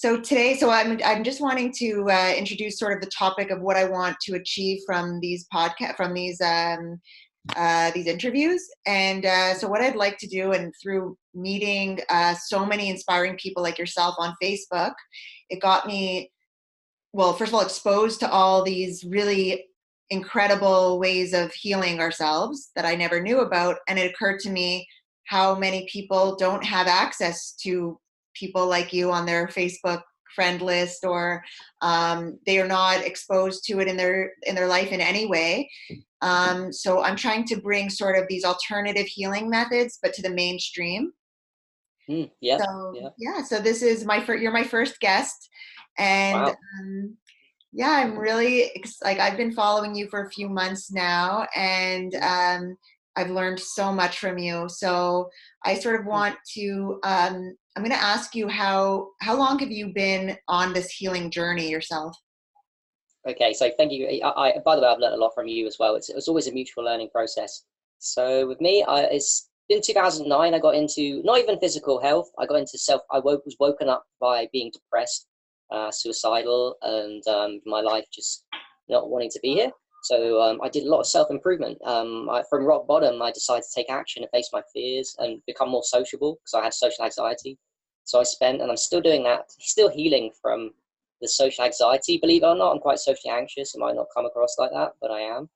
So today, I'm just wanting to introduce sort of the topic of what I want to achieve from these these interviews. And so what I'd like to do, and through meeting so many inspiring people like yourself on Facebook, it got me, well, first of all, exposed to all these really incredible ways of healing ourselves that I never knew about. And it occurred to me how many people don't have access to people like you on their Facebook friend list, or they are not exposed to it in their life in any way. So I'm trying to bring sort of these alternative healing methods, but to the mainstream. Yeah, So yeah. yeah, so this is you're my first guest, and Wow. yeah, I'm really like, I've been following you for a few months now, and I've learned so much from you. So I sort of want to I'm going to ask you, how long have you been on this healing journey yourself? Okay, so thank you. By the way, I've learned a lot from you as well. It's always a mutual learning process. So with me, it's in 2009. I got into not even physical health. I got into self. Was woken up by being depressed, suicidal, and my life just not wanting to be here. So I did a lot of self-improvement. From rock bottom, I decided to take action and face my fears and become more sociable because I had social anxiety. So I spent, and I'm still doing that, still healing from the social anxiety. Believe it or not, I'm quite socially anxious. It might not come across like that, but I am.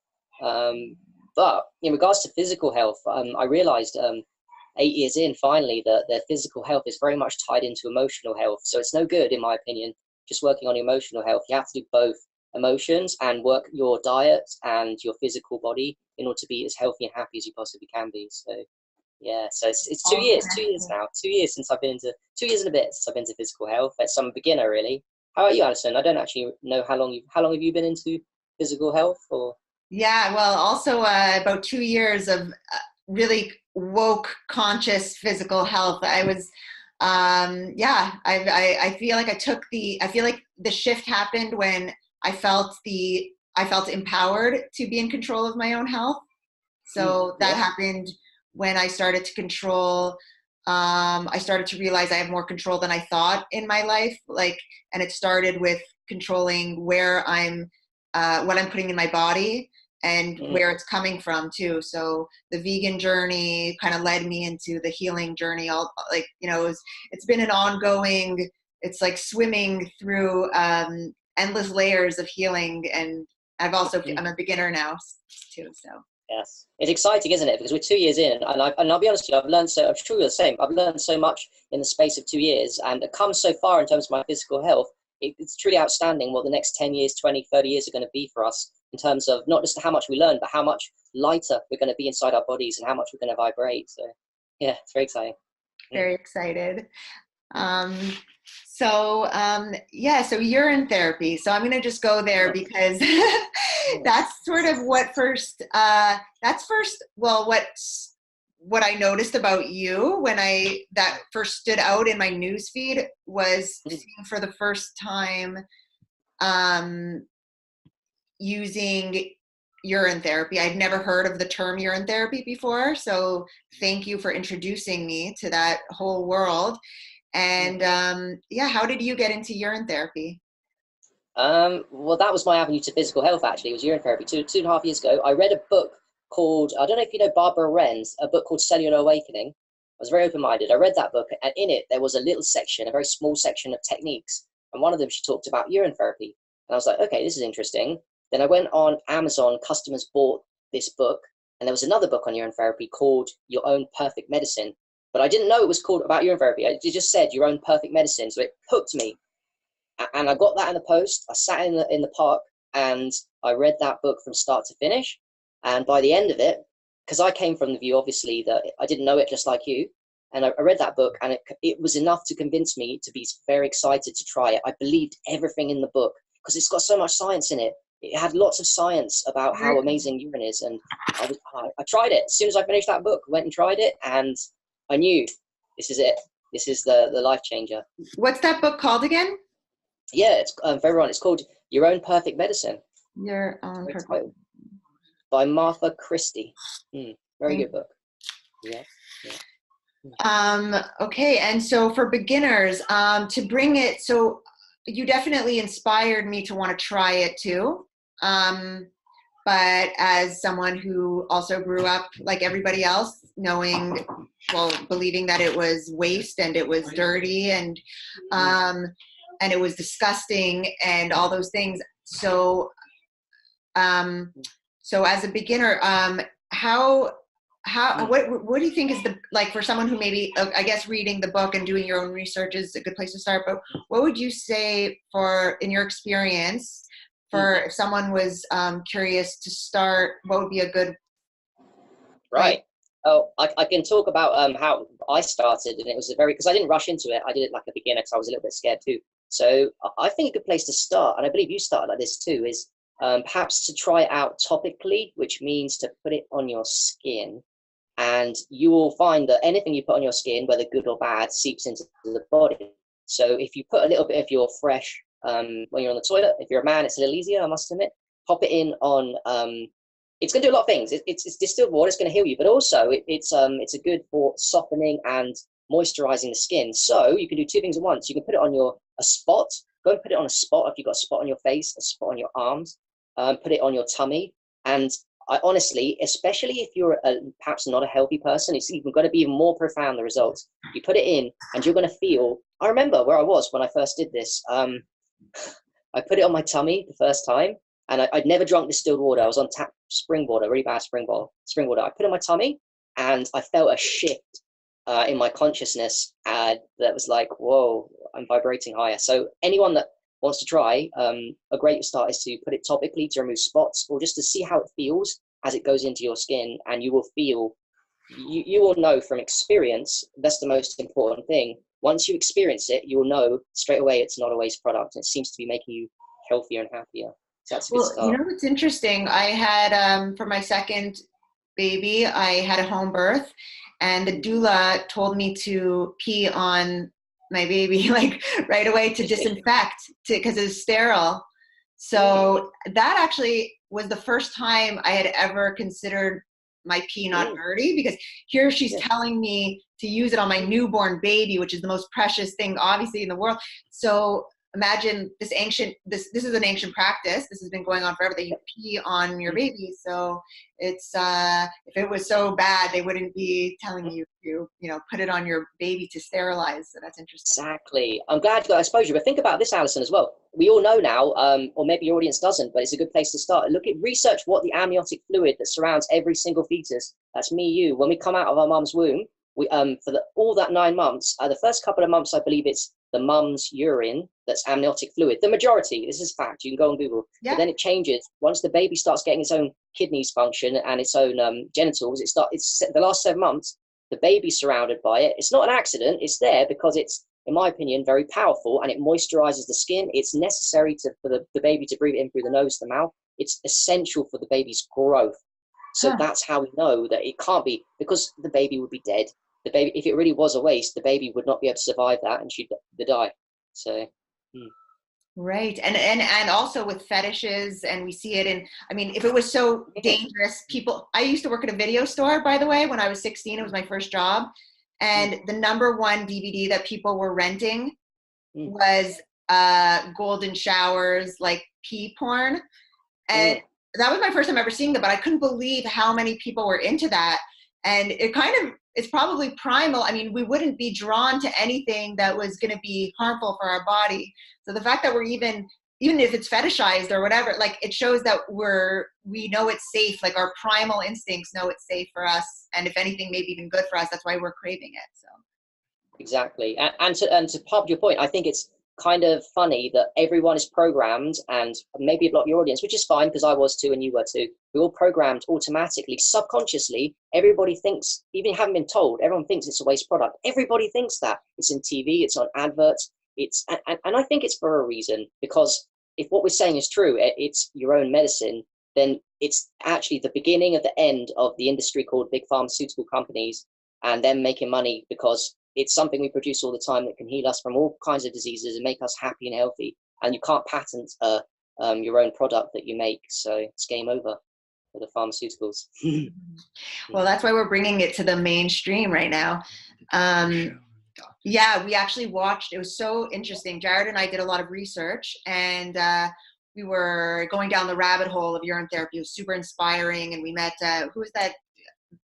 But in regards to physical health, I realized 8 years in, finally, that their physical health is very much tied into emotional health. So it's no good, in my opinion, just working on emotional health. You have to do both emotions and work your diet and your physical body in order to be as healthy and happy as you possibly can be. So yeah, so it's All 2 years now. 2 years since I've been into 2 years and a bit since I've been to physical health. As some beginner, really. How about you, Alison? I don't actually know how long have you been into physical health, or? Yeah, well, also about 2 years of really woke, conscious physical health. I was, yeah, I feel like I feel like the shift happened when I felt empowered to be in control of my own health. So that Yeah. happened when I started to control. I started to realize I have more control than I thought in my life. Like, and it started with controlling what I'm putting in my body and Mm, where it's coming from too. So the vegan journey kind of led me into the healing journey. All like, it's been an ongoing. It's like swimming through endless layers of healing, and mm. I'm a beginner now too. So. Yes, it's exciting, isn't it? Because we're 2 years in, and I'll be honest with you, I've learned so. I'm sure you're the same. I've learned so much in the space of 2 years, and it comes so far in terms of my physical health. It's truly outstanding what the next 10 years, 20, 30 years are going to be for us in terms of not just how much we learn, but how much lighter we're going to be inside our bodies and how much we're going to vibrate. So, yeah, it's very exciting. Mm. Very excited. Um, so urine therapy. So I'm going to just go there because that's sort of what I noticed about you when that first stood out in my news feed was Mm. seeing for the first time um, using urine therapy. I'd never heard of the term urine therapy before. So thank you for introducing me to that whole world. And yeah, how did you get into urine therapy? Well, that was my avenue to physical health, actually. It was urine therapy. 2.5 years ago, I read a book called, I don't know if you know Barbara Wren's, a book called Cellular Awakening. I was very open-minded. I read that book, and in it, there was a little section, a very small section of techniques. And one of them, she talked about urine therapy. And I was like, okay, this is interesting. Then I went on Amazon, customers bought this book, and there was another book on urine therapy called Your Own Perfect Medicine. But I didn't know it was called about urine therapy. It just said Your Own Perfect Medicine. So it hooked me, and I got that in the post. I sat in the park and I read that book from start to finish. And by the end of it, because I came from the view, obviously, that I didn't know it just like you, and I read that book, and it was enough to convince me to be very excited to try it. I believed everything in the book because it's got so much science in it. It had lots of science about how amazing urine is, and I tried it. As soon as I finished that book, went and tried it, and I knew this is it. This is the life changer. What's that book called again? Yeah, it's for everyone. It's called Your Own Perfect Medicine. Your Own Great Perfect. title. By Martha Christie. Very Thank good book. Yeah, yeah. Okay, and so for beginners, to bring it, so you definitely inspired me to want to try it too. Um, but as someone who also grew up like everybody else, knowing, well, believing that it was waste and it was dirty um, and it was disgusting and all those things. So, um, so as a beginner, how what do you think is the, like, for someone who maybe, I guess reading the book and doing your own research is a good place to start, but what would you say, for in your experience, for if someone was curious to start, what would be a good way? Right. Oh, I can talk about how I started, and it was a very, because I didn't rush into it. I did it like a beginner because I was a little bit scared too. So I think a good place to start, and I believe you started like this too, is perhaps to try it out topically, which means to put it on your skin, and you will find that anything you put on your skin, whether good or bad, seeps into the body. So if you put a little bit of your fresh when you're on the toilet, if you're a man, it's a little easier, I must admit. Pop it in on it's going to do a lot of things. It's distilled water. It's going to heal you, but also it's a good for softening and moisturizing the skin. So you can do two things at once. You can put it on a spot. Go and put it on a spot. If you've got a spot on your face, a spot on your arms, put it on your tummy. And I honestly, especially if you're perhaps not a healthy person, it's even going to be even more profound, the results. You put it in and you're going to feel. I remember where I was when I first did this. I put it on my tummy the first time, and I'd never drunk distilled water. I was on tap spring water, really bad spring water. I put it on my tummy, and I felt a shift in my consciousness that was like, whoa, I'm vibrating higher. So anyone that wants to try, a great start is to put it topically to remove spots, or just to see how it feels as it goes into your skin, and you will feel, you will know from experience. That's the most important thing. Once you experience it, you will know straight away it's not a waste product. It seems to be making you healthier and happier. So that's a good Well, you start. know what's interesting? I had, for my second baby, I had a home birth, and the doula told me to pee on my baby like right away to disinfect, to because it's sterile. So that actually was the first time I had ever considered my pee not dirty, because here she's Yeah. telling me to use it on my newborn baby, which is the most precious thing obviously in the world. So imagine this is an ancient practice. This has been going on forever, that you pee on your baby. So it's if it was so bad, they wouldn't be telling you to, put it on your baby to sterilize. So that's interesting. Exactly. I'm glad you got exposure. But think about this, Alison, as well. We all know now, or maybe your audience doesn't, but it's a good place to start. Research what the amniotic fluid that surrounds every single fetus. That's me, you. When we come out of our mum's womb, we for all that 9 months, the first couple of months, I believe it's the mum's urine that's amniotic fluid. The majority. This is fact. You can go on Google. Yeah. But then it changes once the baby starts getting its own kidneys function and its own genitals. It's the last 7 months. The baby's surrounded by it. It's not an accident. It's there because it's, in my opinion, very powerful, and it moisturizes the skin. It's necessary for the baby to breathe in through the nose, the mouth. It's essential for the baby's growth. So that's how we know that it can't be, because the baby would be dead. The baby, if it really was a waste, the baby would not be able to survive that, and she'd die. So. Right. And also with fetishes, and we see it in, I mean, if it was so dangerous, I used to work at a video store, by the way, when I was 16. It was my first job. And the number one DVD that people were renting was golden showers, like pee porn. And that was my first time ever seeing that, but I couldn't believe how many people were into that. And it's probably primal. I mean, we wouldn't be drawn to anything that was going to be harmful for our body. So the fact that we're even if it's fetishized or whatever, like, it shows that we know it's safe. Like, our primal instincts know it's safe for us. And if anything, maybe even good for us. That's why we're craving it. So. Exactly. And to pop your point, I think it's kind of funny that everyone is programmed, and maybe a lot of your audience, which is fine because I was too and you were too. We're all programmed automatically, subconsciously. Everybody thinks, even if you haven't been told, everyone thinks it's a waste product. Everybody thinks that. It's in TV, it's on adverts. And I think it's for a reason, because if what we're saying is true, it's your own medicine, then it's actually the beginning of the end of the industry called big pharmaceutical companies and them making money, because it's something we produce all the time that can heal us from all kinds of diseases and make us happy and healthy. And you can't patent your own product that you make. So it's game over for the pharmaceuticals. Well, that's why we're bringing it to the mainstream right now. Um, yeah, we actually watched. It was so interesting. Jared and I did a lot of research, and we were going down the rabbit hole of urine therapy. It was super inspiring, and we met who was that?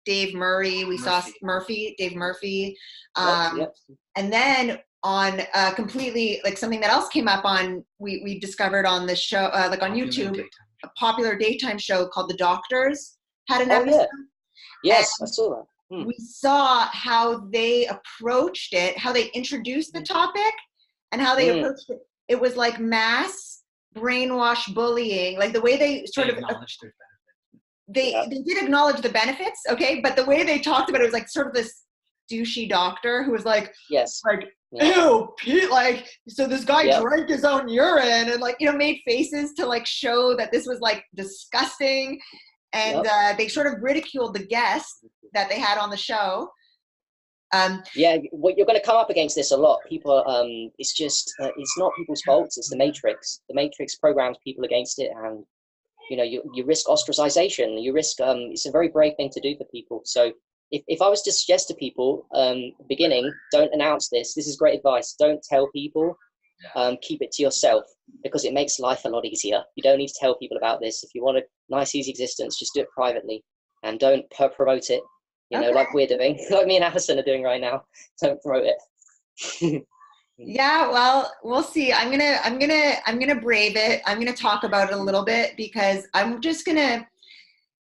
Dave Murray. We saw Dave Murphy, Yep. and then on completely like something that else came up on we discovered on the show like on YouTube, a popular daytime show called The Doctors had an Oh episode. yeah. Yes, I And saw that. we saw how they approached it, how they introduced the topic, and how they approached it. It was like mass brainwash bullying, like the way they sort of acknowledged their they did acknowledge the benefits, okay, but the way they talked about it was like sort of this douchey doctor who was like, Yes. like, ew, Pete, like, so this guy drank his own urine and like, you know, made faces to like show that this was like disgusting. And they sort of ridiculed the guest that they had on the show. Yeah, well, you're going to come up against this a lot. People, it's just, it's not people's faults. It's the Matrix. The Matrix programs people against it, and you know, you risk ostracization. You risk. It's a very brave thing to do for people. So, if I was to suggest to people, beginning, don't announce this. This is great advice. Don't tell people. Keep it to yourself, because it makes life a lot easier. You don't need to tell people about this. If you want a nice, easy existence, just do it privately, and don't promote it. You know, like we're doing, like me and Alison are doing right now. Don't promote it. Yeah, well, we'll see. I'm gonna brave it. I'm gonna talk about it a little bit, because I'm just gonna,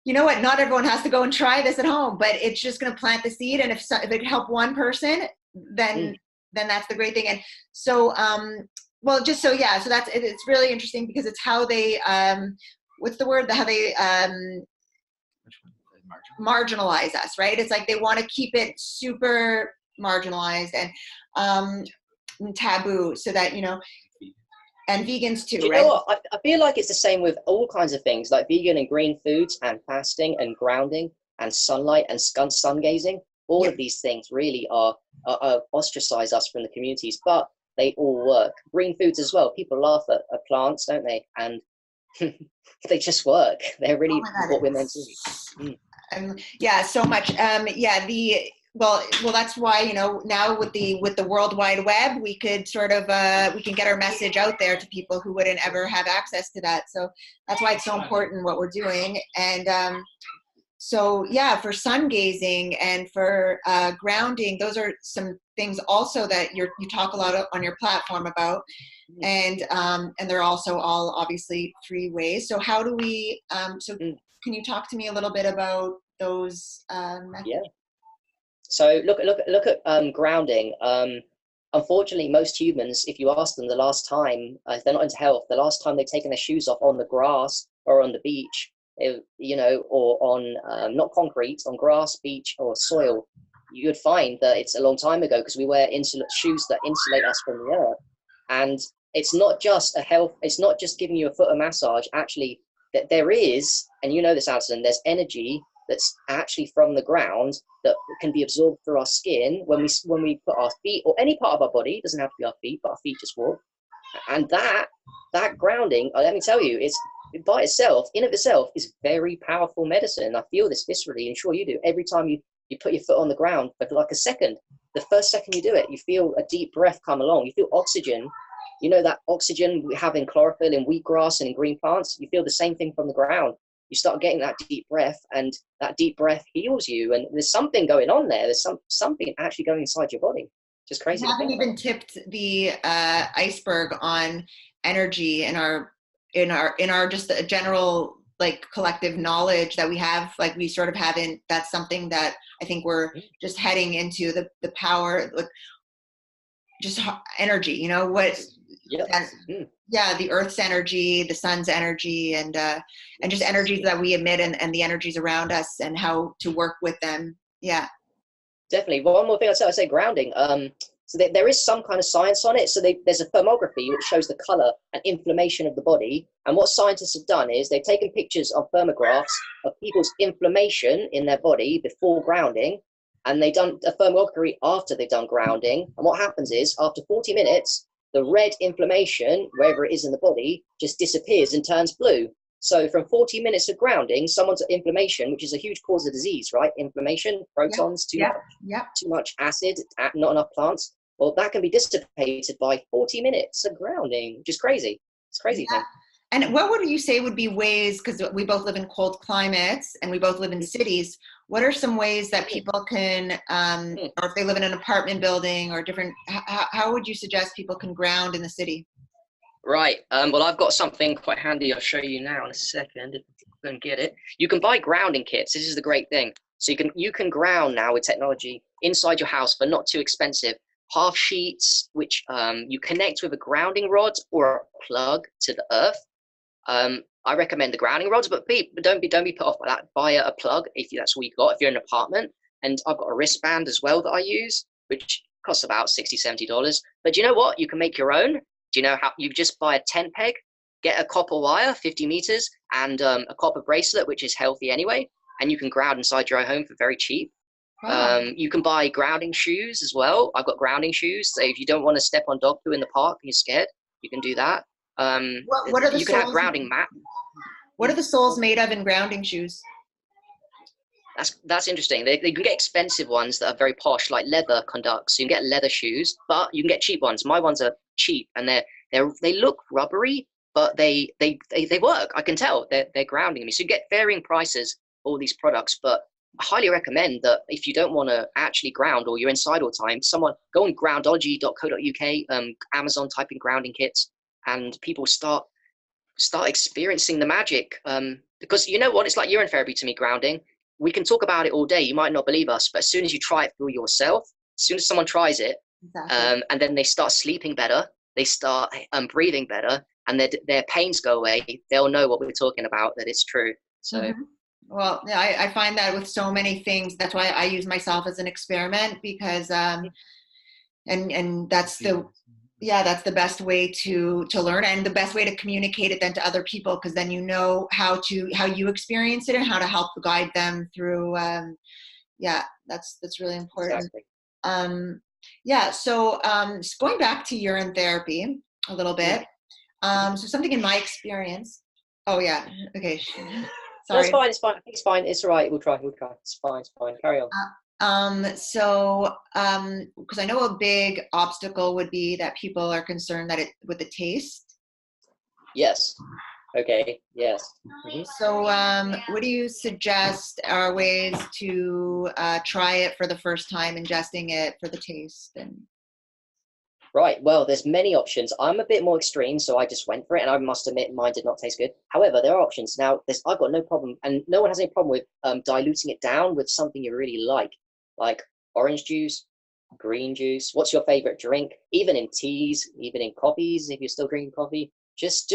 you know what? Not everyone has to go and try this at home, but it's just gonna plant the seed. And if it could help one person, then that's the great thing. And so, well, just so yeah, so that's it's really interesting, because it's how they what's the word? How they marginalize us, right? It's like they want to keep it super marginalized and taboo, so that, you know, and vegans too, You right? know what? I feel like it's the same with all kinds of things, like vegan and green foods and fasting and grounding and sunlight and sun gazing. All of these things really are ostracize us from the communities, but they all work. Green foods as well. People laugh at plants, don't they? And they just work. They're really what we're meant to do. Yeah, so much. Well, that's why, you know, now with the World Wide Web, we could sort of we can get our message out there to people who wouldn't ever have access to that. So that's why it's so important what we're doing. And so yeah, for sun gazing and for grounding, those are some things also that you talk a lot on your platform about. And they're also all obviously free ways. So how do we can you talk to me a little bit about those methods? Yeah. So look at grounding. Unfortunately, most humans, if you ask them the last time, if they're not into health, the last time they've taken their shoes off on the grass or on the beach, you know, or on not concrete, on grass, beach, or soil, you would find that it's a long time ago, because we wear shoes that insulate us from the earth. And it's not just it's not just giving you a foot massage. Actually, that there is, and you know this, Alison, there's energy that's actually from the ground that can be absorbed through our skin when we put our feet, or any part of our body, it doesn't have to be our feet, but our feet just walk. And that grounding, let me tell you, it's by itself, in of itself, is very powerful medicine. I feel this viscerally, and sure you do. Every time you put your foot on the ground for like a second, the first second you do it, you feel a deep breath come along. You feel oxygen. You know that oxygen we have in chlorophyll in wheatgrass and in green plants? You feel the same thing from the ground. You start getting that deep breath, and that deep breath heals you. And there's something going on there. There's something actually going inside your body. Just crazy. We haven't even tipped the iceberg on energy in our just a general like collective knowledge that we have. Like we sort of haven't. That's something that I think we're just heading into the power, like just energy. You know what? Yeah, the Earth's energy, the sun's energy, and just energies that we emit, and the energies around us, and how to work with them. Yeah, definitely. Well, one more thing I say grounding. So there is some kind of science on it. So there's a thermography which shows the color and inflammation of the body. And what scientists have done is they've taken pictures of thermographs of people's inflammation in their body before grounding, and they've done a thermography after they've done grounding. And what happens is after 40 minutes, the red inflammation, wherever it is in the body, just disappears and turns blue. So from 40 minutes of grounding, someone's inflammation, which is a huge cause of disease, right? Inflammation, Yep. protons, Yep. Yep. too much acid, not enough plants. Well, that can be dissipated by 40 minutes of grounding, which is crazy. It's a crazy Yeah. thing. And what would you say would be ways, because we both live in cold climates and we both live in cities, what are some ways that people can, or if they live in an apartment building or different, how would you suggest people can ground in the city? Right. Well, I've got something quite handy. I'll show you now in a second if I can get it. You can buy grounding kits. This is the great thing. So you can ground now with technology inside your house for not too expensive. Half sheets, which you connect with a grounding rod or a plug to the earth. I recommend the grounding rods, but don't be put off by that. Buy a plug if that's all you got. If you're in an apartment, and I've got a wristband as well that I use, which costs about $60-$70. But do you know what? You can make your own. Do you know how you just buy a tent peg, get a copper wire, 50 meters, and a copper bracelet, which is healthy anyway, and you can ground inside your own home for very cheap. Wow. You can buy grounding shoes as well. I've got grounding shoes. So if you don't want to step on dog poo in the park and you're scared, you can do that. What are the You can have soles? grounding mat. What are the soles made of in grounding shoes? That's interesting. They can get expensive ones that are very posh, like leather conducts. So you can get leather shoes, but you can get cheap ones. My ones are cheap, and they look rubbery, but they work. I can tell they're grounding me. So you get varying prices for all these products, but I highly recommend that if you don't want to actually ground or you're inside all the time, someone go on groundology.co.uk, Amazon, type in grounding kits, and people start experiencing the magic. Because you know what, it's like urine therapy to me, grounding. We can talk about it all day. You might not believe us, but as soon as you try it for yourself, as soon as someone tries it, Exactly. and then they start sleeping better, they start breathing better, and their pains go away, they'll know what we're talking about, that it's true. So Mhm. Well, yeah, I find that with so many things, that's why I use myself as an experiment because, and that's that's the best way to learn and the best way to communicate it then to other people, because then you know how you experience it and how to help guide them through. Yeah, that's really important. exactly. Um, yeah, so going back to urine therapy a little Mm. bit. So something in my experience. Oh yeah, okay. No, it's Sorry. fine. It's fine. I think it's fine. It's all right. We'll try. We'll try. It's fine. It's fine. Carry on. Because I know a big obstacle would be that people are concerned that with the taste. Yes. Okay. Yes. Mm-hmm. So, what do you suggest are ways to try it for the first time, ingesting it for the taste? And Right. Well, there's many options. I'm a bit more extreme, so I just went for it, and I must admit mine did not taste good. However, there are options. Now, I've got no problem, and no one has any problem with diluting it down with something you really like orange juice, green juice. What's your favorite drink? Even in teas, even in coffees, if you're still drinking coffee, just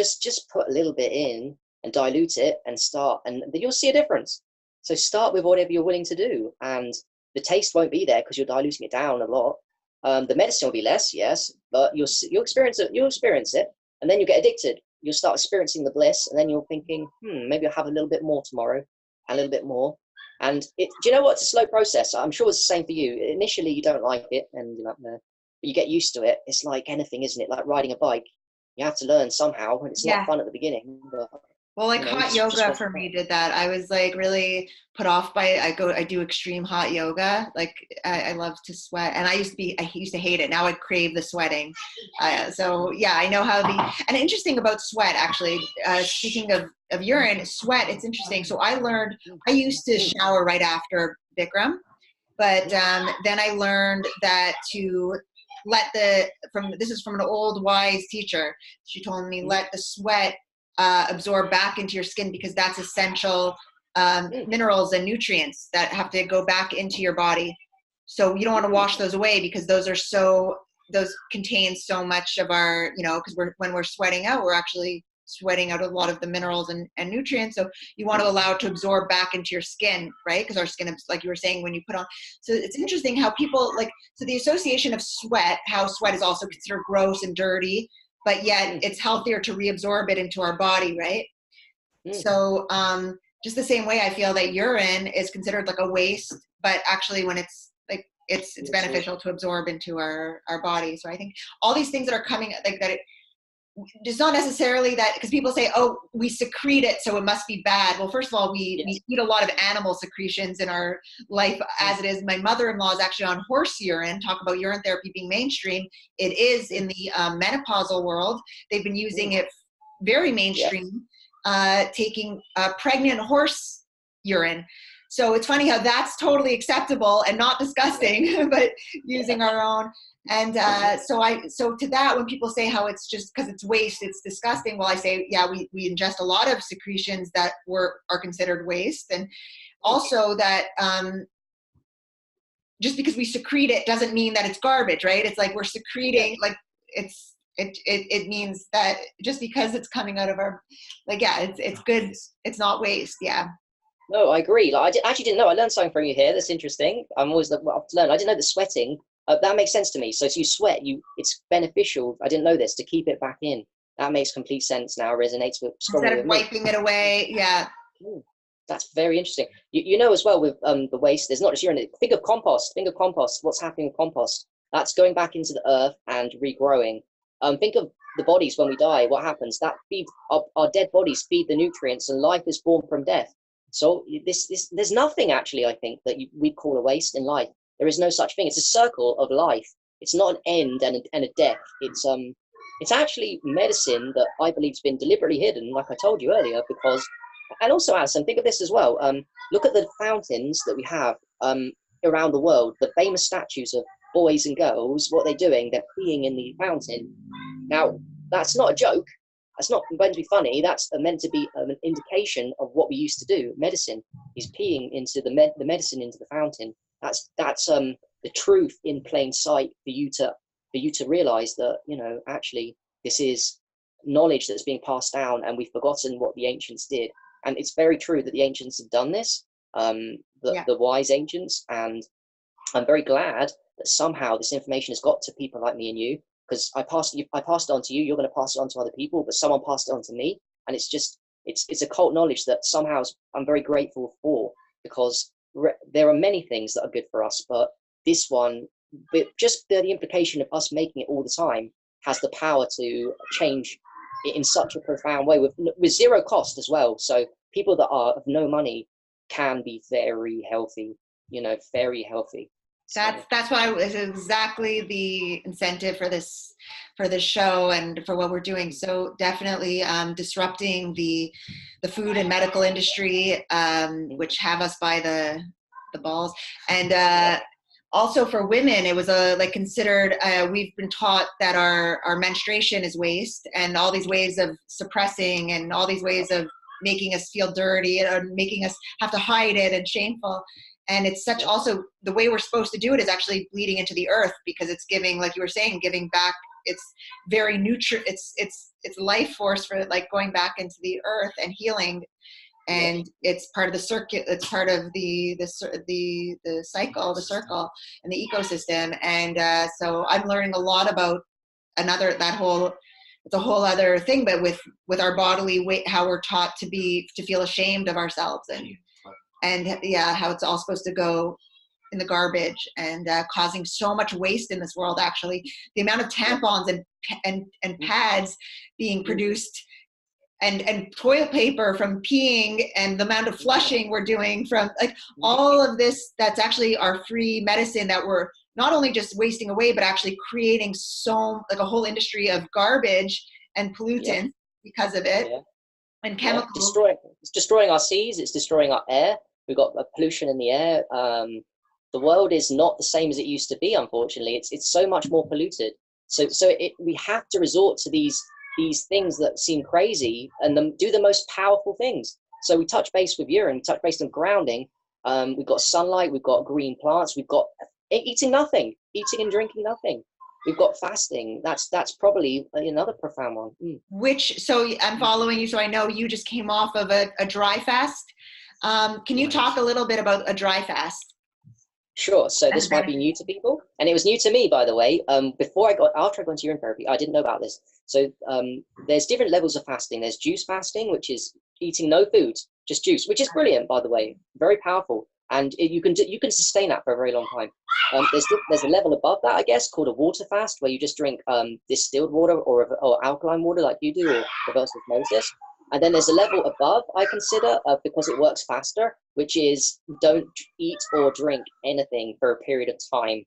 put a little bit in and dilute it and start, and then you'll see a difference. So start with whatever you're willing to do, and the taste won't be there because you're diluting it down a lot. The medicine will be less, yes, but you'll experience it. You'll experience it, and then you get addicted. You'll start experiencing the bliss, and then you're thinking, maybe I'll have a little bit more tomorrow, a little bit more. And do you know what? It's a slow process. I'm sure it's the same for you. Initially, you don't like it, and you're like, no, but you get used to it. It's like anything, isn't it? Like riding a bike. You have to learn somehow, and it's not yeah, fun at the beginning. But well, like you hot just yoga want to for try. me did that. I was like really put off by it. I do extreme hot yoga. Like I love to sweat, and I used to hate it. Now I crave the sweating. So yeah, I know how and interesting about sweat actually. Speaking of urine, sweat. It's interesting. So I learned I used to shower right after Bikram, but then I learned that to let this is from an old wise teacher. She told me let the sweat absorb back into your skin because that's essential minerals and nutrients that have to go back into your body. So you don't want to wash those away because those contain so much of our, because when we're sweating out, we're actually sweating out a lot of the minerals and nutrients. So you want to allow it to absorb back into your skin, right? Because our skin, like you were saying, when you put on, so it's interesting how people so the association of sweat, how sweat is also considered gross and dirty, but yet it's healthier to reabsorb it into our body, right? So just the same way I feel that urine is considered like a waste, but actually when it's like it's beneficial to absorb into our body. So I think all these things that are coming like that it's not necessarily that, because people say, oh, we secrete it, so it must be bad. Well, first of all, we eat a lot of animal secretions in our life as it is. My mother-in-law is actually on horse urine. Talk about urine therapy being mainstream. It is in the menopausal world. They've been using it very mainstream, taking pregnant horse urine. So it's funny how that's totally acceptable and not disgusting, but using our own. And so to that, when people say how it's just because it's waste, it's disgusting. Well, I say, yeah, we ingest a lot of secretions that are considered waste. And also that just because we secrete it doesn't mean that it's garbage, right? It's like we're secreting, like it means that just because it's coming out of our, like, it's good. It's not waste. Yeah. No, I agree. Like, actually didn't know. I learned something from you here. That's interesting. I'm always up to learn. I didn't know the sweating. That makes sense to me. So if you sweat, it's beneficial. I didn't know this, to keep it back in. That makes complete sense now. Resonates with strongly instead of wiping it away. Yeah. That's very interesting. You know as well with the waste. There's not just urine. Think of compost. Think of compost. What's happening with compost? That's going back into the earth and regrowing. Think of the bodies when we die. What happens? That feeds our dead bodies feed the nutrients, and life is born from death. So there's nothing actually, I think, that we'd call a waste in life. There is no such thing. It's a circle of life. It's not an end and a death. It's actually medicine that I believe has been deliberately hidden, like I told you earlier, because, and also, Alison, think of this as well. Look at the fountains that we have around the world, the famous statues of boys and girls. What they're doing, they're peeing in the fountain. Now, that's not a joke. That's not meant to be funny. That's meant to be an indication of what we used to do. Medicine is peeing into the medicine into the fountain. That's the truth in plain sight for you to realize that, actually this is knowledge that's being passed down, and we've forgotten what the ancients did. And it's very true that the ancients have done this, the wise ancients, and I'm very glad that somehow this information has got to people like me and you, because I passed it on to you, you're going to pass it on to other people, but someone passed it on to me, and it's a cult knowledge that somehow I'm very grateful for, because there are many things that are good for us, but this one, just the implication of us making it all the time, has the power to change it in such a profound way with zero cost as well. So people that are of no money can be very healthy, very healthy. That's why it was exactly the incentive for this show and for what we're doing. So definitely disrupting the food and medical industry, which have us by the balls, and also for women, it was considered. We've been taught that our menstruation is waste, and all these ways of suppressing, and all these ways of making us feel dirty and making us have to hide it and shameful. And it's such, also the way we're supposed to do it is actually bleeding into the earth, because it's giving, like you were saying, giving back. It's very it's life force for going back into the earth and healing. And it's part of the circuit. It's part of the cycle, the circle, and the ecosystem. And so I'm learning a lot about it's a whole other thing, but with our bodily weight, how we're taught to feel ashamed of ourselves, and how it's all supposed to go in the garbage, and causing so much waste in this world. Actually, the amount of tampons and pads being produced, and toilet paper from peeing, and the amount of flushing we're doing from all of this, that's actually our free medicine that we're not only just wasting away, but actually creating a whole industry of garbage and pollutants because of it, and chemicals. It's destroying our seas. It's destroying our air. We've got pollution in the air. The world is not the same as it used to be. Unfortunately, it's so much more polluted. So we have to resort to these things that seem crazy, and do the most powerful things. So we touch base with urine, we touch base on grounding. We've got sunlight, we've got green plants, we've got eating and drinking nothing. We've got fasting. That's probably another profound one. So I'm following you. So I know you just came off of a dry fast. Can you talk a little bit about a dry fast? Sure. So this might be new to people, and it was new to me, by the way. After I got into urine therapy, I didn't know about this. So there's different levels of fasting. There's juice fasting, which is eating no food, just juice, which is brilliant, by the way, very powerful. and you can sustain that for a very long time. There's a level above that, I guess, called a water fast, where you just drink distilled water or alkaline water like you do, or reverse osmosis. And then there's a level above, I consider, because it works faster, which is don't eat or drink anything for a period of time.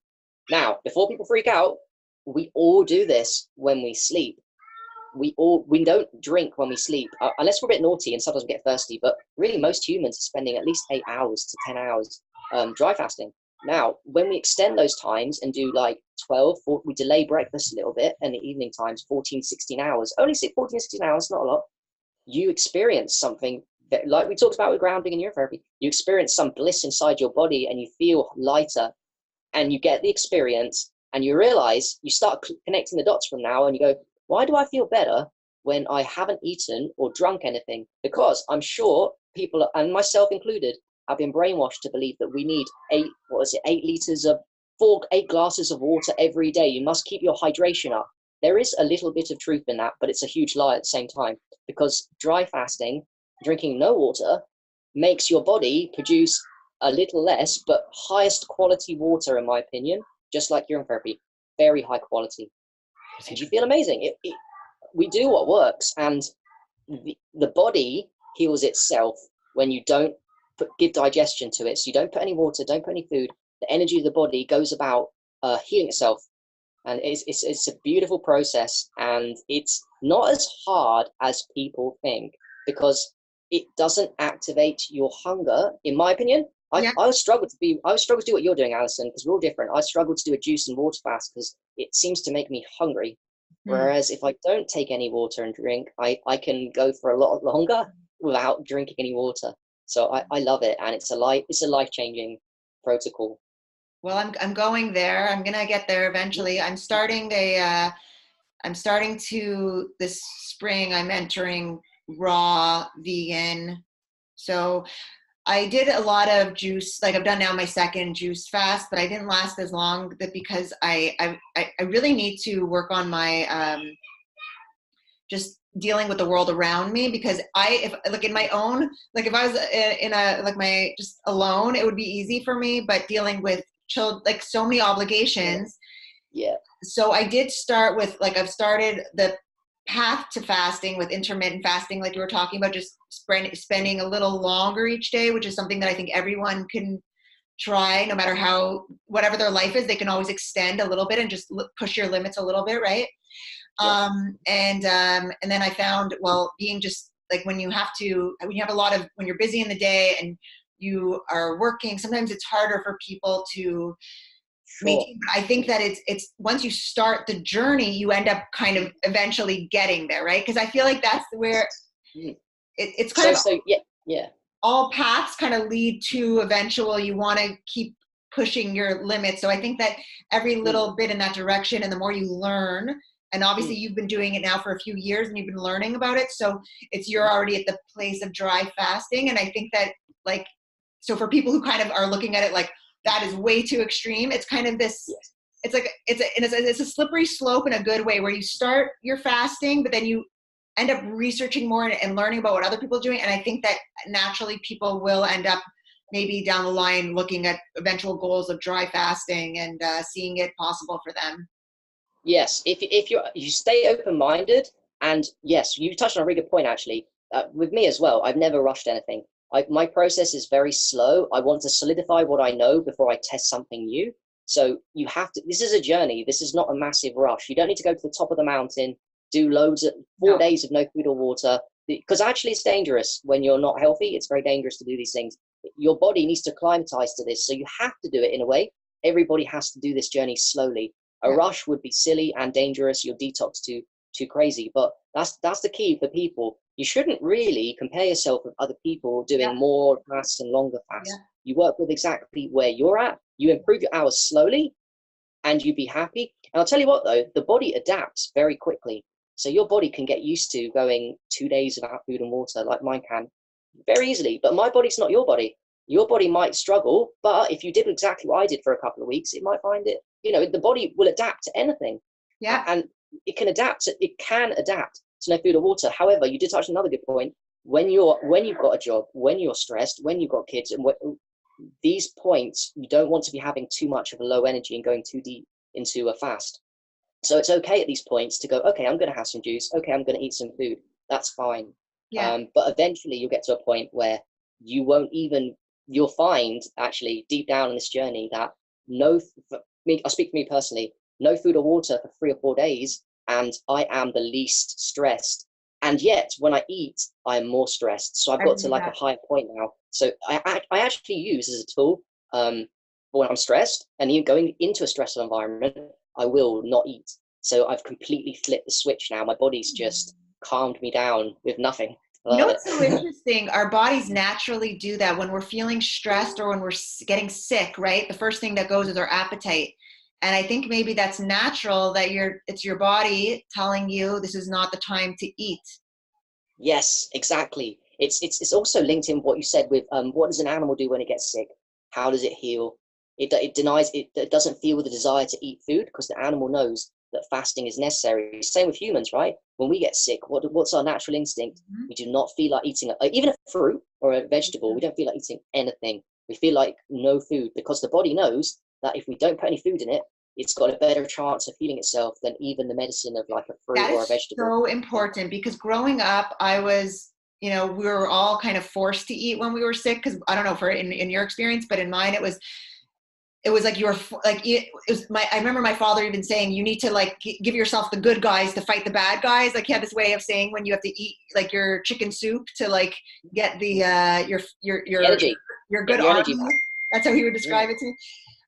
Now, before people freak out, we all do this when we sleep. We don't drink when we sleep, unless we're a bit naughty and sometimes we get thirsty. But really, most humans are spending at least 8 hours to 10 hours dry fasting. Now, when we extend those times and do like 12, we delay breakfast a little bit, and the evening times 14, 16 hours, only 14, 16 hours, not a lot. You experience something that, like we talked about with grounding and urotherapy, you experience some bliss inside your body and you feel lighter, and you get the experience and you realize, you start connecting the dots from now, and you go, why do I feel better when I haven't eaten or drunk anything? Because I'm sure people, and myself included, have been brainwashed to believe that we need 8 glasses of water every day. You must keep your hydration up. There is a little bit of truth in that, but it's a huge lie at the same time, because dry fasting, drinking no water, makes your body produce a little less, but highest quality water, in my opinion, just like urine therapy, very high quality. And you feel amazing. We do what works, and the body heals itself when you don't give digestion to it. So you don't put any water, don't put any food. The energy of the body goes about healing itself, and it's a beautiful process, and it's not as hard as people think, because it doesn't activate your hunger, in my opinion. I struggle to do what you're doing, Alison, because we're all different. I struggle to do a juice and water fast because it seems to make me hungry. Whereas if I don't take any water and drink, I can go for a lot longer without drinking any water. So I love it, and it's a life-changing protocol. Well, I'm going there. I'm gonna get there eventually. I'm starting to this spring. I'm entering raw vegan. So I did a lot of juice. Like, I've done now my second juice fast, but I didn't last as long, because I really need to work on my just dealing with the world around me, because if like in my own, like if I was in a, like my, just alone, it would be easy for me, but dealing with children, like so many obligations. Yeah. So I did start with, like, I've started the path to fasting with intermittent fasting, like you were talking about, just spending a little longer each day, which is something that I think everyone can try, no matter whatever their life is, they can always extend a little bit and just push your limits a little bit, right? Yeah. And then I found, well, being just like, when you have a lot of, when you're busy in the day and you are working, sometimes it's harder for people to maintain. But I think that it's once you start the journey, you end up kind of eventually getting there, right? Because I feel like that's where it's kind of yeah. All paths kind of lead to eventual, you want to keep pushing your limits. So I think that every little bit in that direction, and the more you learn, and obviously you've been doing it now for a few years and you've been learning about it, so you're already at the place of dry fasting. And I think that, like, so for people who kind of are looking at it like that is way too extreme, it's kind of this, it's like it's a slippery slope in a good way, where you start your fasting, but then you end up researching more and learning about what other people are doing. And I think that naturally people will end up maybe down the line looking at eventual goals of dry fasting and seeing it possible for them. Yes, if you stay open-minded, and yes, you touched on a really good point, actually. With me as well, I've never rushed anything. My process is very slow. I want to solidify what I know before I test something new. So you have to, this is a journey. This is not a massive rush. You don't need to go to the top of the mountain, do loads of 4 days of no food or water, because actually it's dangerous when you're not healthy. It's very dangerous to do these things. Your body needs to acclimatize to this. So you have to do it in a way. Everybody has to do this journey slowly. A rush would be silly and dangerous. You'll detox too crazy. But that's the key for people. You shouldn't really compare yourself with other people doing more fasts and longer fasts. You work with exactly where you're at. You improve your hours slowly, and you'd be happy. And I'll tell you what, though, the body adapts very quickly. So your body can get used to going 2 days without food and water, like mine can, very easily. But my body's not your body. Your body might struggle, but if you did exactly what I did for a couple of weeks, it might find it, the body will adapt to anything. Yeah. And it can adapt to no food or water. However, you did touch on another good point. When you've got a job, when you're stressed, when you've got kids, and these points, you don't want to be having too much of a low energy and going too deep into a fast. So it's okay at these points to go, okay, I'm going to have some juice. Okay, I'm going to eat some food. That's fine. Yeah. But eventually you'll get to a point where you won't even, you'll find actually deep down in this journey that no, I'll speak for me personally, no food or water for 3 or 4 days, and I am the least stressed. And yet when I eat, I am more stressed. So I've I got to remember like a that. higher point now. So I actually use as a tool when I'm stressed, and even going into a stressful environment, I will not eat. So I've completely flipped the switch now. My body's just calmed me down with nothing. I You know love what's so it. interesting? Our bodies naturally do that when we're feeling stressed or when we're getting sick, right? The first thing that goes is our appetite. And I think maybe that's natural that it's your body telling you this is not the time to eat. Yes, exactly. It's also linked in what you said with what does an animal do when it gets sick? How does it heal? It denies it doesn't feel the desire to eat food because the animal knows that fasting is necessary. Same with humans, right? When we get sick, what's our natural instinct? Mhm. We do not feel like eating even a fruit or a vegetable. We don't feel like eating anything. We feel like no food because the body knows that if we don't put any food in it, it's got a better chance of healing itself than even the medicine of like a fruit That or a is vegetable. so important because growing up, I was, we were all kind of forced to eat when we were sick. Because I don't know for in your experience, but in mine, it was like you were like it was my. I remember my father even saying you need to like give yourself the good guys to fight the bad guys. Like he had this way of saying when you have to eat like your chicken soup to like get the The energy, your get good your energy army. back. That's how he would Mm, describe it to me.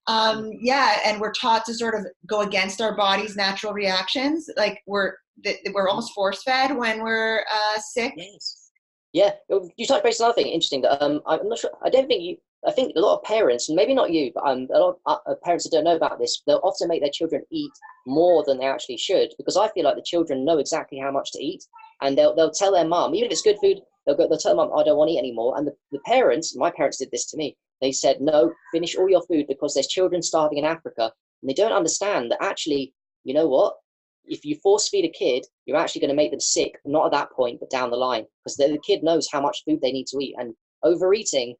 mm, Yeah, and we're taught to sort of go against our body's natural reactions. Like we're mm. almost force fed when we're sick. Yes. Yeah. Well, you touched base on another thing interesting that I'm not sure. I don't think you. I think a lot of parents, maybe not you, but a lot of parents that don't know about this, they'll often make their children eat more than they actually should because I feel like the children know exactly how much to eat, and they'll tell their mum, even if it's good food, they'll tell mum, I don't want to eat anymore. And the parents, my parents did this to me. They said, no, finish all your food because there's children starving in Africa, and they don't understand that actually, you know what? If you force feed a kid, you're actually going to make them sick, not at that point, but down the line, because the kid knows how much food they need to eat, and overeating,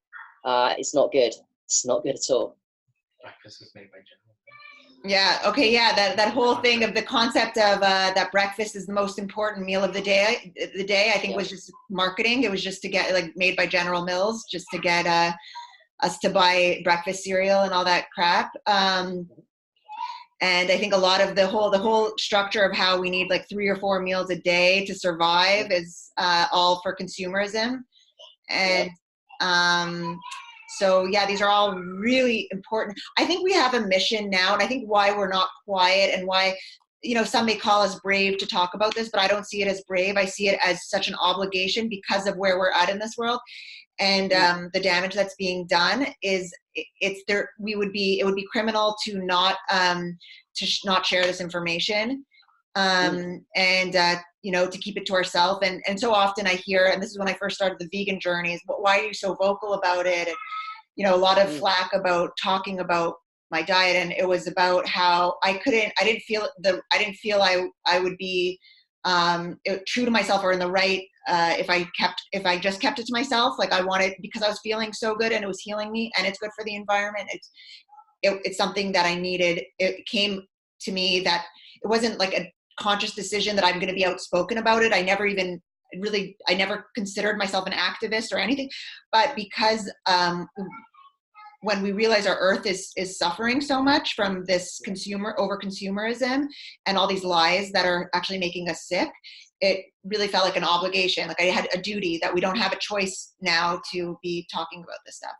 it's not good. It's not good at all. Breakfast is made by General. Yeah. Okay. Yeah. That whole thing of the concept of that breakfast is the most important meal of the day. The day I think Yeah. was just marketing. It was just to get like made by General Mills, just to get us to buy breakfast cereal and all that crap. And I think a lot of the whole structure of how we need like 3 or 4 meals a day to survive is all for consumerism. Yeah. And um, so yeah, these are all really important. I think we have a mission now, and I think why we're not quiet and why some may call us brave to talk about this, but I don't see it as brave. I see it as such an obligation because of where we're at in this world and Mm. the damage that's being done. It's there. It would be criminal to not share this information, Mm. and to keep it to ourselves. And so often I hear, and this is when I first started the vegan journey, is why are you so vocal about it? And a lot of Mm. flack about talking about my diet, and it was about how I didn't feel I would be true to myself or in the right if I just kept it to myself. Like I wanted, because I was feeling so good and it was healing me and it's good for the environment. It's something that I needed. It came to me that it wasn't like a conscious decision that I'm going to be outspoken about it. I never considered myself an activist or anything, but because when we realize our earth is suffering so much from this over consumerism and all these lies that are actually making us sick, it really felt like an obligation. Like I had a duty that we don't have a choice now to be talking about this stuff.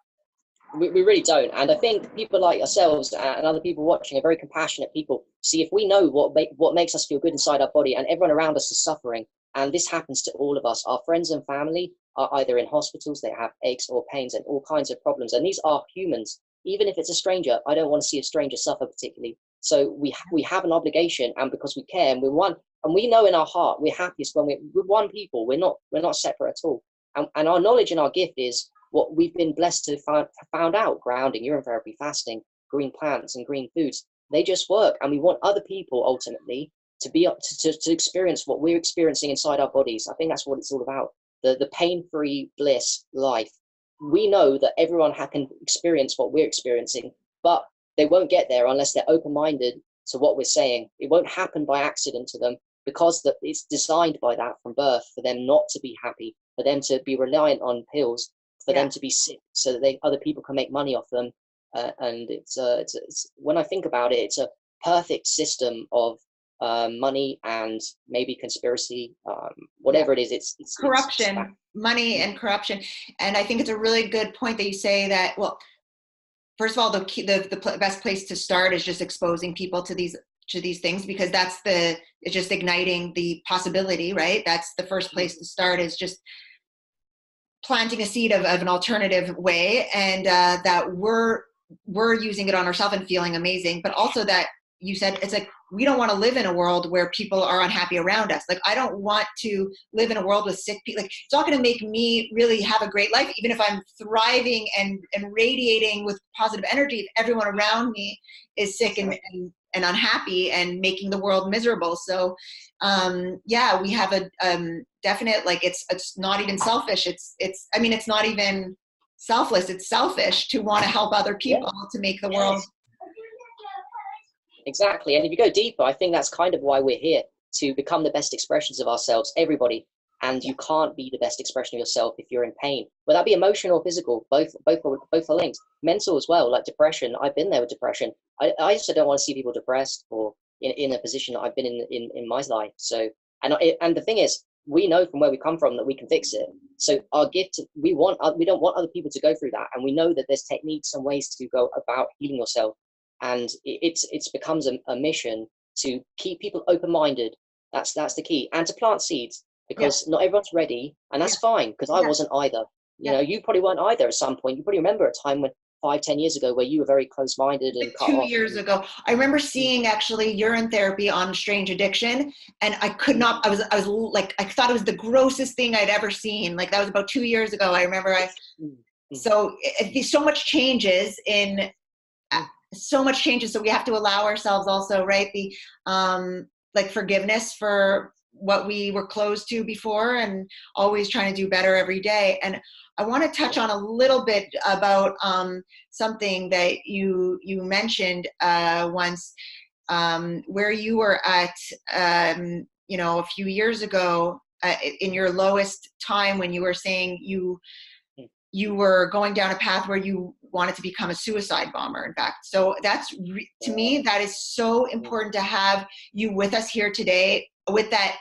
We really don't. And I think people like ourselves and other people watching are very compassionate people. See, if we know what makes us feel good inside our body and everyone around us is suffering, and this happens to all of us, our friends and family are either in hospitals, they have aches or pains and all kinds of problems. And these are humans. Even if it's a stranger, I don't want to see a stranger suffer particularly. So we have an obligation, and because we care and we're one, and we know in our heart we're happiest when we're one people. We're not separate at all. And our knowledge and our gift is what we've been blessed to found out: grounding, urine therapy, fasting, green plants and green foods. They just work, and we want other people ultimately to be up to experience what we're experiencing inside our bodies. I think that's what it's all about: the pain-free bliss life. we know that everyone can experience what we're experiencing, but they won't get there unless they're open-minded to what we're saying. It won't happen by accident to them, because it's designed by that from birth, for them not to be happy, for them to be reliant on pills, for them to be sick, so that other people can make money off them. And it's when I think about it, it's a perfect system of money and maybe conspiracy, whatever it is. It's corruption, money and corruption. And I think it's a really good point that you say that, well, first of all, the best place to start is just exposing people to these things, because it's just igniting the possibility, right? That's the first place to start, is just planting a seed of an alternative way, and that we're using it on ourselves and feeling amazing. But also that you said, it's like, we don't want to live in a world where people are unhappy around us. Like, I don't want to live in a world with sick people. Like, it's not going to make me really have a great life, even if I'm thriving and radiating with positive energy, if everyone around me is sick and unhappy and making the world miserable. So yeah, we have a definite, like, it's not even selfish. I mean, it's not even selfless. It's selfish to want to help other people to make the world. Exactly. And if you go deeper, I think that's kind of why we're here, to become the best expressions of ourselves, everybody. And you can't be the best expression of yourself if you're in pain, whether that be emotional or physical. Both are linked. Mental as well, like depression. I've been there with depression. I also don't want to see people depressed or in a position that I've been in my life. So, and the thing is, we know from where we come from that we can fix it. So our gift, we don't want other people to go through that. And we know that there's techniques and ways to go about healing yourself. And it becomes a mission to keep people open-minded. That's the key. And to plant seeds, because not everyone's ready, and that's fine, because I wasn't either. You know, you probably weren't either at some point. You probably remember a time when 5-10 years ago where you were very close-minded and cut off. 2 years ago, I remember seeing actually urine therapy on strange addiction, and I could not. I was like, I thought it was the grossest thing I'd ever seen. Like, that was about 2 years ago. I remember. So so much changes in. So much changes, so we have to allow ourselves also, right, the like forgiveness for what we were closed to before, and always trying to do better every day. And I want to touch on a little bit about something that you mentioned once, where you were at a few years ago, in your lowest time, when you were saying you were going down a path where you wanted to become a suicide bomber, in fact. So that's, to me, that is so important to have you with us here today, with that,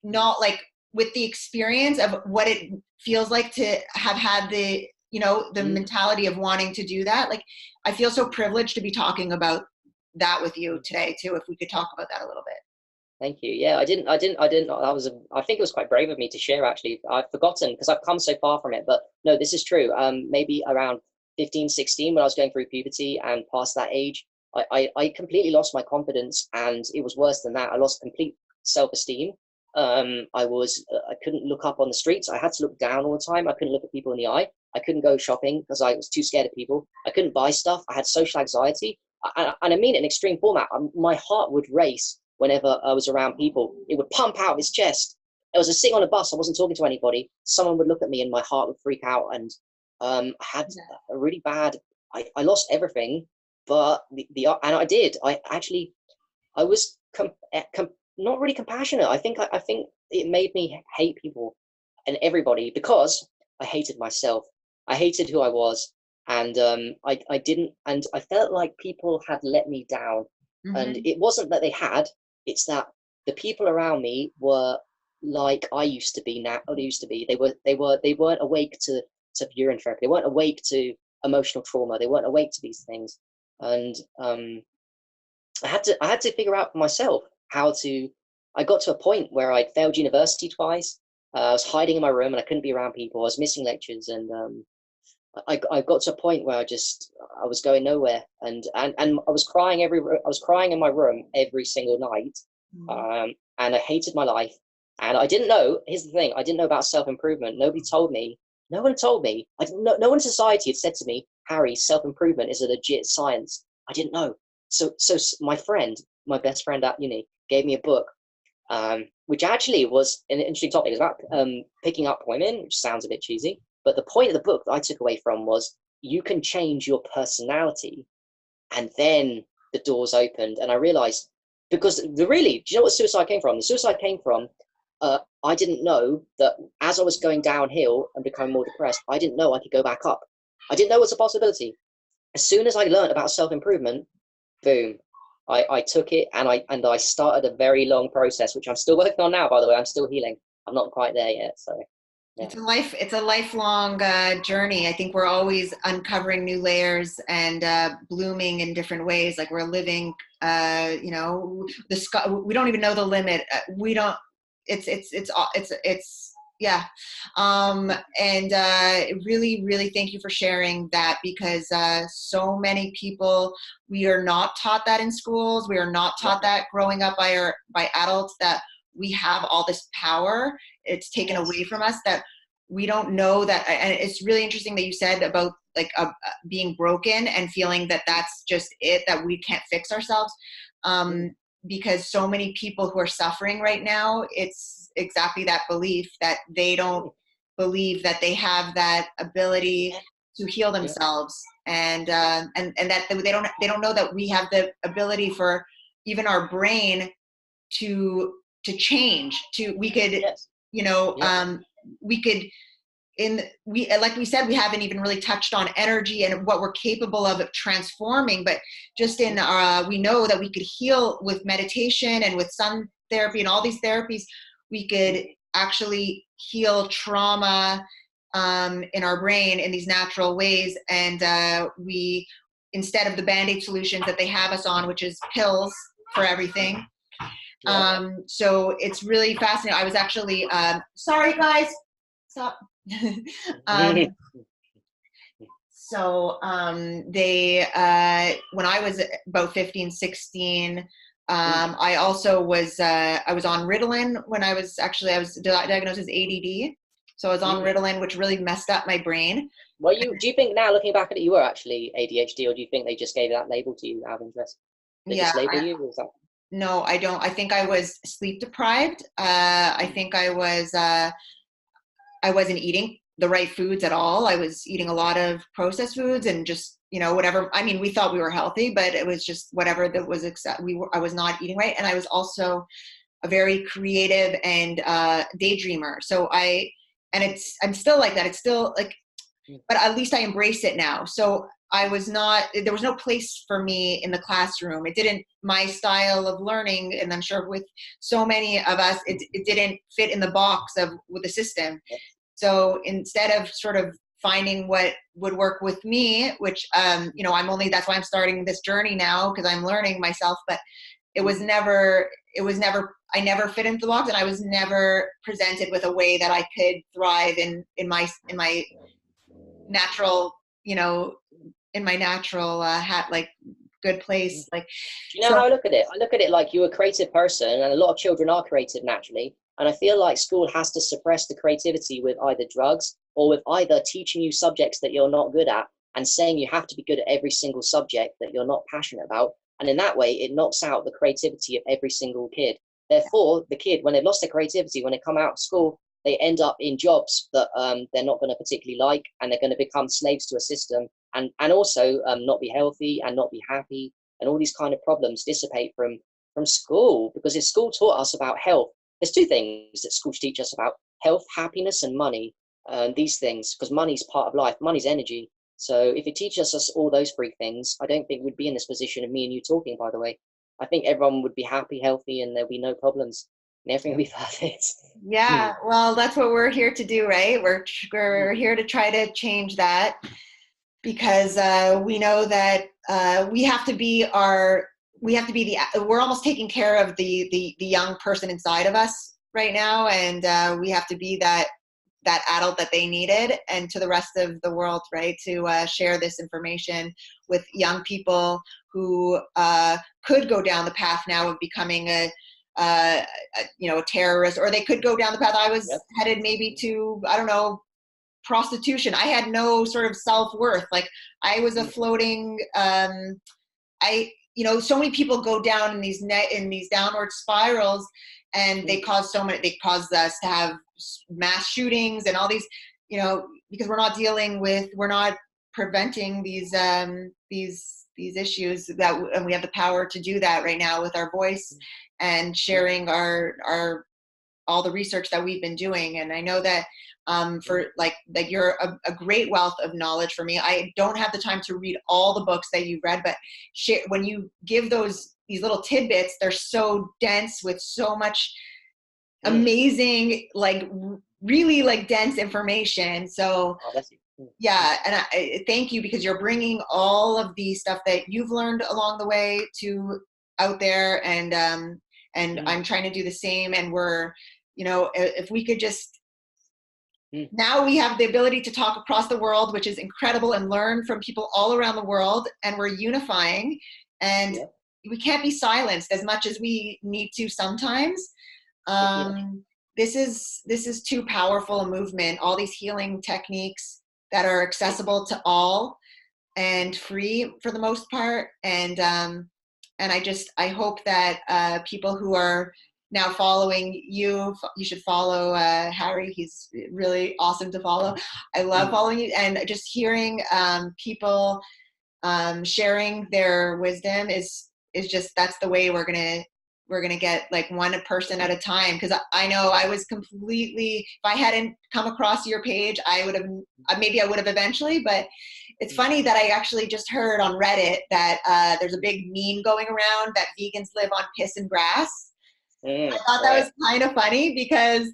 not like, with the experience of what it feels like to have had the mentality of wanting to do that. Like, I feel so privileged to be talking about that with you today too, if we could talk about that a little bit. Thank you. Yeah, I didn't. I think it was quite brave of me to share, actually. I've forgotten, because I've come so far from it. But no, this is true. Maybe around 15, 16, when I was going through puberty and past that age, I completely lost my confidence, and it was worse than that. I lost complete self-esteem. I couldn't look up on the streets. I had to look down all the time. I couldn't look at people in the eye. I couldn't go shopping because I was too scared of people. I couldn't buy stuff. I had social anxiety. And I mean it in extreme format. My heart would race whenever I was around people. It would pump out of his chest. I was sitting on a bus. I wasn't talking to anybody. Someone would look at me and my heart would freak out. And I had a really bad, I lost everything. But and I did. I was not really compassionate. I think it made me hate people and everybody, because I hated myself. I hated who I was. And I didn't, and I felt like people had let me down. And it wasn't that they had, it's that the people around me were like I used to be now. They used to be. They weren't awake to urine therapy. They weren't awake to emotional trauma. They weren't awake to these things. And I had to figure out for myself how to. I got to a point where I'd failed university twice. I was hiding in my room and I couldn't be around people. I was missing lectures, and I got to a point where I was going nowhere, and I was crying in my room every single night, and I hated my life, and I didn't know. Here's the thing: I didn't know about self-improvement. Nobody told me. No one told me. No one in society had said to me, Harry, self-improvement is a legit science. I didn't know. So my best friend at uni, gave me a book, which actually was an interesting topic. It was about picking up women, which sounds a bit cheesy. But the point of the book that I took away from was you can change your personality, and then the doors opened, and I realized, because really, do you know what suicide came from? The suicide came from I didn't know that as I was going downhill and becoming more depressed, I didn't know I could go back up. I didn't know it was a possibility. As soon as I learned about self-improvement, boom, I took it, and I started a very long process, which I'm still working on now, by the way. I'm still healing. I'm not quite there yet. So yeah. It's a lifelong journey. I think we're always uncovering new layers and blooming in different ways. Like we're living, the sky, we don't even know the limit. We don't, yeah. And really, really thank you for sharing that, because so many people, we are not taught that in schools. We are not taught that growing up by adults, that we have all this power. It's taken away from us, that we don't know that. And it's really interesting that you said about like being broken and feeling that that's just it, that we can't fix ourselves. Because so many people who are suffering right now, it's exactly that belief that they don't believe that they have that ability to heal themselves, and that they don't know that we have the ability for even our brain to change. We could, we could, like we said, we haven't even really touched on energy and what we're capable of transforming, but just in we know that we could heal with meditation and with sun therapy and all these therapies. We could actually heal trauma in our brain in these natural ways, and we, instead of the Band-Aid solutions that they have us on, which is pills for everything. So it's really fascinating. I was actually sorry guys, stop. They when I was about 15, 16, I also was I was on Ritalin when I was diagnosed as ADD. So I was on Ritalin, which really messed up my brain. Well, do you think now, looking back at it, you were actually ADHD, or do you think they just gave that label to you out of interest? They just label you, or was that? No, I don't. I think I was sleep deprived. I think I wasn't eating the right foods at all. I was eating a lot of processed foods and just, whatever. I mean, we thought we were healthy, but it was just whatever that was I was not eating right. And I was also a very creative and daydreamer. So I'm still like that. It's still like, but at least I embrace it now. So there was no place for me in the classroom. My style of learning, and I'm sure with so many of us, it didn't fit in the box with the system. So instead of sort of finding what would work with me, which, that's why I'm starting this journey now, because I'm learning myself, but I never fit into the box, and I was never presented with a way that I could thrive in my natural, in my natural like good place. Like, you know how I look at it? I look at it like you're a creative person, and a lot of children are creative naturally. And I feel like school has to suppress the creativity with either drugs or with either teaching you subjects that you're not good at and saying you have to be good at every single subject that you're not passionate about. And in that way, it knocks out the creativity of every single kid. Therefore, the kid, when they've lost their creativity, when they come out of school, they end up in jobs that they're not going to particularly like, and they're going to become slaves to a system, and also not be healthy and not be happy, and all these kind of problems dissipate from school. Because if school taught us about health, there's two things that schools teach us about: health, happiness, and money. These things, because money's part of life, money's energy. So if it teaches us all those three things, I don't think we'd be in this position of me and you talking, by the way. I think everyone would be happy, healthy, and there'll be no problems. And everything will be perfect. Yeah, well, that's what we're here to do, right? We're here to try to change that, because we know that we're almost taking care of the young person inside of us right now, and we have to be that adult that they needed, and to the rest of the world, right? To share this information with young people who could go down the path now of becoming a terrorist, or they could go down the path I was headed, maybe to, I don't know, prostitution. I had no sort of self-worth. Like, I was a floating, so many people go down in these downward spirals, and they cause us to have mass shootings and all these, you know, because we're not preventing these issues and we have the power to do that right now with our voice and sharing our all the research that we've been doing. And I know that for like you're a great wealth of knowledge for me. I don't have the time to read all the books that you've read, but when you give these little tidbits, they're so dense with so much amazing, like really like dense information. So yeah, and I thank you, because you're bringing all of the stuff that you've learned along the way to out there, and I'm trying to do the same. And we're, you know, if we could just now we have the ability to talk across the world, which is incredible, and learn from people all around the world, and we're unifying, and we can't be silenced as much as we need to sometimes. This is too powerful a movement, all these healing techniques that are accessible to all and free for the most part. And I hope that people who are now following you should follow Harry. He's really awesome to follow. I love following you, and just hearing people sharing their wisdom is just, that's the way we're gonna get, like, one person at a time. Because I know I was completely, if I hadn't come across your page, I would have eventually. But it's funny that I actually just heard on Reddit that there's a big meme going around that vegans live on piss and grass. I thought that was kind of funny, because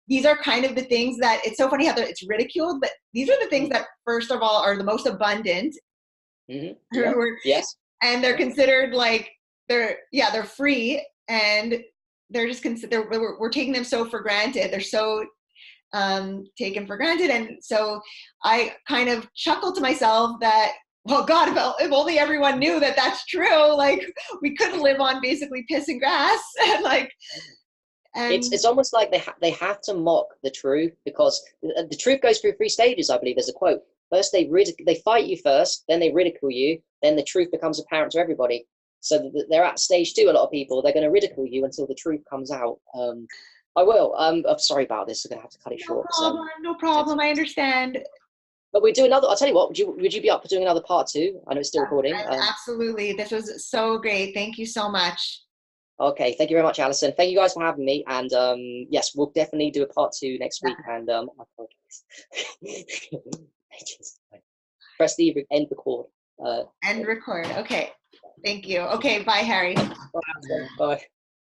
these are kind of the things that, it's so funny how it's ridiculed, but these are the things that, first of all, are the most abundant. Yes. And they're considered like, they're free, and they're just we're taking them so for granted. They're so taken for granted. And so I kind of chuckle to myself that, well, God, if only everyone knew that that's true, like we couldn't live on basically piss and grass. And it's almost like they have to mock the truth, because the truth goes through 3 stages, I believe. There's a quote. First, they fight you first, then they ridicule you, then the truth becomes apparent to everybody. So they're at stage 2, a lot of people. They're going to ridicule you until the truth comes out. I will. I'm sorry about this. I'm going to have to cut it short. No problem. I understand. But we do another. I'll tell you what. Would you be up for doing another part 2? I know it's still recording. Absolutely. This was so great. Thank you so much. Okay. Thank you very much, Alison. Thank you guys for having me. And yes, we'll definitely do a part 2 next week. And I apologize. Press the end record. End record. Okay. Thank you. Okay. Bye, Harry. Bye.